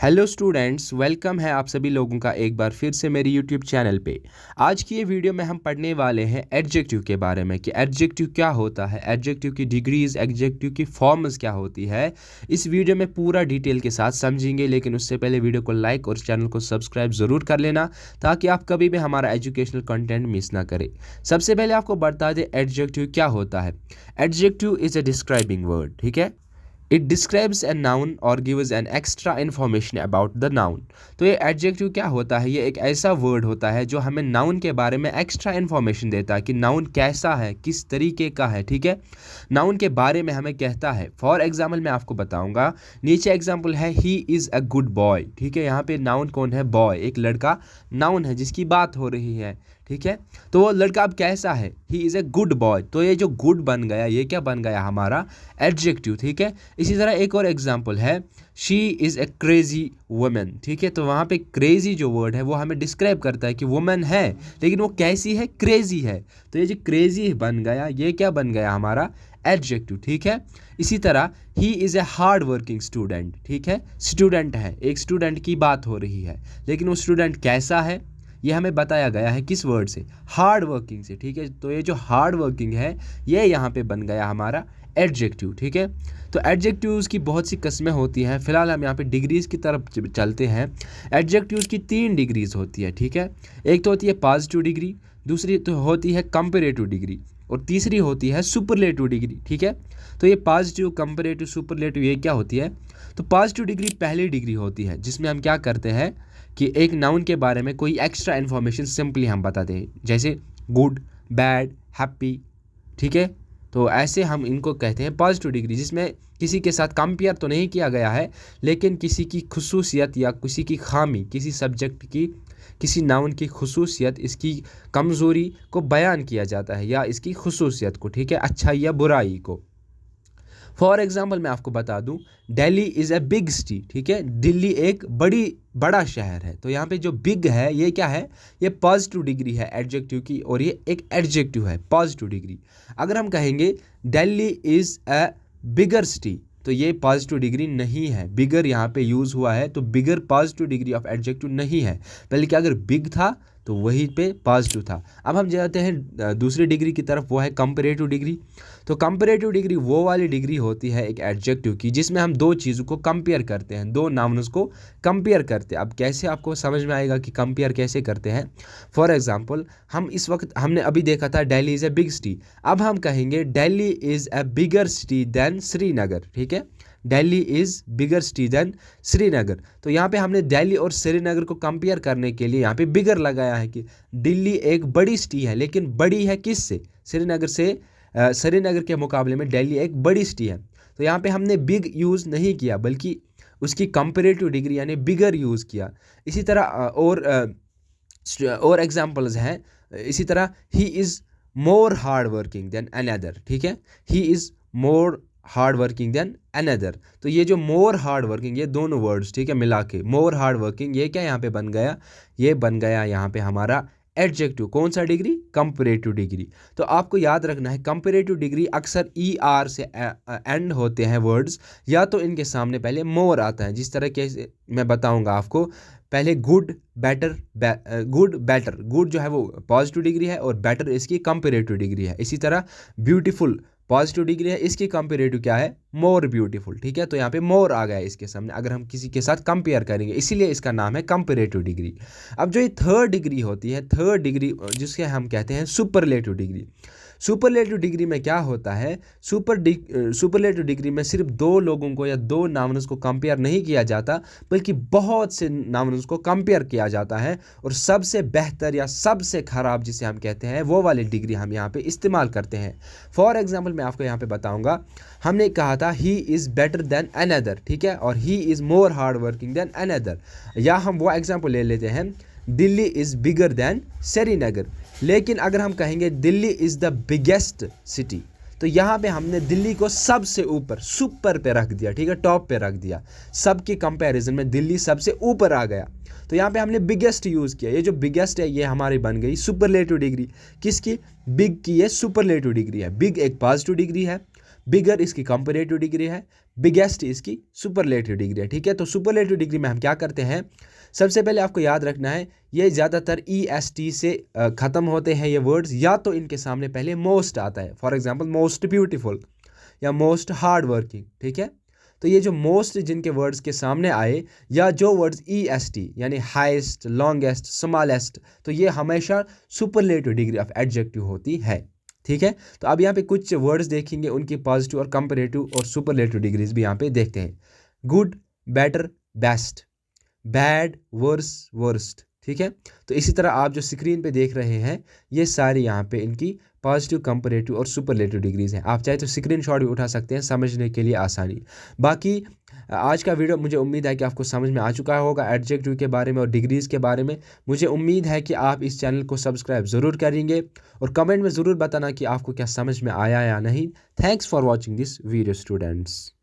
Hello students, welcome है आप सभी लोगों का एक बार फिर से मेरी यूट्यूब चैनल पे। आज की ये वीडियो में हम पढ़ने वाले हैं एडजेक्टिव के बारे में कि एडजेक्टिव क्या होता है, एडजेक्टिव की डिग्रीज, एडजेक्टिव की फॉर्म्स क्या होती है। इस वीडियो में पूरा डिटेल के साथ समझेंगे, लेकिन उससे पहले वीडियो को लाइक और चैनल को सब्सक्राइब ज़रूर कर लेना ताकि आप कभी भी हमारा एजुकेशनल कंटेंट मिस ना करें। सबसे पहले आपको बता दें एडजेक्टिव क्या होता है। Adjective is a describing word, ठीक है। इट डिस्क्राइब्स ए नाउन और gives an extra information about the noun. तो ये एडजेक्टिव क्या होता है, ये एक ऐसा वर्ड होता है जो हमें नाउन के बारे में एक्स्ट्रा इन्फॉर्मेशन देता है कि नाउन कैसा है, किस तरीके का है, ठीक है। नाउन के बारे में हमें कहता है। फॉर एग्जाम्पल मैं आपको बताऊंगा, नीचे एग्जाम्पल है he is a good boy, ठीक है। यहाँ पे नाउन कौन है? बॉय, एक लड़का नाउन है जिसकी बात हो रही है, ठीक है। तो वो लड़का अब कैसा है? He is a good boy. तो ये जो गुड बन गया, ये क्या बन गया? हमारा एडजेक्टिव, ठीक है। इसी तरह एक और एग्जांपल है, she is a crazy women, ठीक है। तो वहाँ पे क्रेजी जो वर्ड है वो हमें डिस्क्राइब करता है कि वुमेन है, लेकिन वो कैसी है? क्रेजी है। तो ये जो क्रेजी बन गया, ये क्या बन गया? हमारा एडजेक्टिव, ठीक है। इसी तरह he is a hard working student, ठीक है। स्टूडेंट है, एक स्टूडेंट की बात हो रही है, लेकिन वो स्टूडेंट कैसा है ये हमें बताया गया है किस वर्ड से? हार्ड वर्किंग से, ठीक है। तो ये जो हार्ड वर्किंग है ये यहाँ पे बन गया हमारा एडजेक्टिव, ठीक है। तो एडजेक्टिव्स की बहुत सी किस्में होती हैं। फिलहाल हम यहाँ पे डिग्रीज़ की तरफ चलते हैं। एडजेक्टिव्स की 3 डिग्रीज़ होती है, ठीक है। एक तो होती है पॉजिटिव डिग्री, दूसरी तो होती है कंपैरेटिव डिग्री, और तीसरी होती है सुपरलेटिव डिग्री, ठीक है। तो ये पॉजिटिव, कंपैरेटिव, सुपरलेटिव ये क्या होती है? तो पॉजिटिव डिग्री पहली डिग्री होती है जिसमें हम क्या करते हैं कि एक नाउन के बारे में कोई एक्स्ट्रा इन्फॉर्मेशन सिंपली हम बताते हैं, जैसे गुड, बैड, हैप्पी, ठीक है। तो ऐसे हम इनको कहते हैं पॉजिटिव डिग्री, जिसमें किसी के साथ कंपेयर तो नहीं किया गया है, लेकिन किसी की खुसूसियत या किसी की खामी, किसी सब्जेक्ट की, किसी नाउन की खुसूसियत, इसकी कमज़ोरी को बयान किया जाता है या इसकी खुसूसियत को, ठीक है, अच्छाई या बुराई को। फॉर एग्जाम्पल मैं आपको बता दूं, Delhi is a big city, ठीक है। दिल्ली एक बड़ा शहर है। तो यहाँ पे जो बिग है ये क्या है? ये पॉजिटिव डिग्री है एडजेक्टिव की, और ये एक एडजेक्टिव है पॉजिटिव डिग्री। अगर हम कहेंगे Delhi is a bigger city, तो ये पॉजिटिव डिग्री नहीं है। बिगर यहाँ पे यूज़ हुआ है, तो बिगर पॉजिटिव डिग्री ऑफ एडजेक्टिव नहीं है, बल्कि अगर बिग था तो वहीं पे पॉजिटिव था। अब हम जाते हैं दूसरी डिग्री की तरफ, वो है कंपैरेटिव डिग्री। तो कंपैरेटिव डिग्री वो वाली डिग्री होती है एक एडजेक्टिव की जिसमें हम दो चीज़ों को कंपेयर करते हैं, दो नाउन्स को कंपेयर करते हैं। अब कैसे आपको समझ में आएगा कि कंपेयर कैसे करते हैं? फॉर एग्जांपल, हम इस वक्त हमने अभी देखा था Delhi is a big city. अब हम कहेंगे Delhi is a bigger city than Srinagar, ठीक है। Delhi is bigger city than Srinagar. तो यहाँ पे हमने दिल्ली और श्रीनगर को कंपेयर करने के लिए यहाँ पे बिगर लगाया है कि दिल्ली एक बड़ी सिटी है, लेकिन बड़ी है किस से? श्रीनगर से। श्रीनगर के मुकाबले में दिल्ली एक बड़ी सिटी है। तो यहाँ पे हमने बिग यूज़ नहीं किया, बल्कि उसकी कंपैरेटिव डिग्री यानी बिगर यूज़ किया। इसी तरह और एग्जांपल्स हैं। इसी तरह he is more hard working than another, ठीक है। He is more hard working than another. तो ये जो मोर हार्ड वर्किंग, ये दोनों वर्ड्स, ठीक है, मिला के मोर हार्ड वर्किंग, ये क्या यहाँ पे बन गया? ये बन गया यहाँ पे हमारा एडजेक्टिव। कौन सा डिग्री? Comparative degree. तो आपको याद रखना है कंपैरेटिव डिग्री अक्सर ई आर से एंड होते हैं वर्ड्स, या तो इनके सामने पहले मोर आता है, जिस तरह के मैं बताऊंगा आपको। पहले good, better, good, better. Good जो है वो पॉजिटिव डिग्री है और बेटर इसकी कंपैरेटिव डिग्री है। इसी तरह ब्यूटीफुल पॉजिटिव डिग्री है, इसकी कंपैरेटिव क्या है? मोर ब्यूटीफुल, ठीक है। तो यहाँ पे मोर आ गया इसके सामने अगर हम किसी के साथ कंपेयर करेंगे, इसीलिए इसका नाम है कंपैरेटिव डिग्री। अब जो ये थर्ड डिग्री होती है, थर्ड डिग्री जिसके हम कहते हैं सुपरलेटिव डिग्री। सुपरलेटिव डिग्री में क्या होता है? सुपरलेटिव डिग्री में सिर्फ दो लोगों को या दो नाउन्स को कंपेयर नहीं किया जाता, बल्कि बहुत से नाउन्स को कंपेयर किया जाता है, और सबसे बेहतर या सबसे ख़राब जिसे हम कहते हैं वो वाली डिग्री हम यहाँ पे इस्तेमाल करते हैं। फॉर एग्जाम्पल मैं आपको यहाँ पे बताऊँगा, हमने कहा था he is better than another, ठीक है, और he is more hard working than another. या हम वो एग्जाम्पल ले लेते हैं, Delhi is bigger than Srinagar. लेकिन अगर हम कहेंगे Delhi is the biggest city, तो यहाँ पे हमने दिल्ली को सबसे ऊपर, सुपर पे रख दिया, ठीक है, टॉप पे रख दिया। सबके कंपैरिजन में दिल्ली सबसे ऊपर आ गया। तो यहाँ पे हमने बिगेस्ट यूज़ किया। ये जो बिगेस्ट है ये हमारी बन गई सुपरलेटिव डिग्री। किसकी? बिग की ये सुपरलेटिव डिग्री है। बिग एक पॉजिटिव डिग्री है, बिगर इसकी कंपैरेटिव डिग्री है, बिगेस्ट इसकी सुपरलेटिव डिग्री है। ठीक है, तो सुपरलेटिव डिग्री में हम क्या करते हैं, सबसे पहले आपको याद रखना है ये ज़्यादातर EST से ख़त्म होते हैं ये वर्ड्स, या तो इनके सामने पहले मोस्ट आता है, फॉर एग्जांपल मोस्ट ब्यूटीफुल या मोस्ट हार्ड वर्किंग। ठीक है, तो ये जो मोस्ट जिनके वर्ड्स के सामने आए, या जो वर्ड्स EST यानी हाईएस्ट, लॉन्गेस्ट, स्मॉलेस्ट, तो ये हमेशा सुपरलेटिव डिग्री ऑफ एडजेक्टिव होती है। ठीक है, तो अब यहाँ पे कुछ वर्ड्स देखेंगे, उनकी पॉजिटिव और कंपैरेटिव और सुपरलेटिव डिग्रीज भी यहाँ पे देखते हैं। Good, better, best, bad, worse, worst. ठीक है, तो इसी तरह आप जो स्क्रीन पे देख रहे हैं ये सारी यहाँ पे इनकी पॉजिटिव, कंपैरेटिव और सुपरलेटिव डिग्रीज हैं। आप चाहे तो स्क्रीनशॉट भी उठा सकते हैं समझने के लिए आसानी। बाकी आज का वीडियो मुझे उम्मीद है कि आपको समझ में आ चुका होगा एडजेक्टिव के बारे में और डिग्रीज़ के बारे में। मुझे उम्मीद है कि आप इस चैनल को सब्सक्राइब ज़रूर करेंगे और कमेंट में ज़रूर बताना कि आपको क्या समझ में आया या नहीं। Thanks for watching this video students.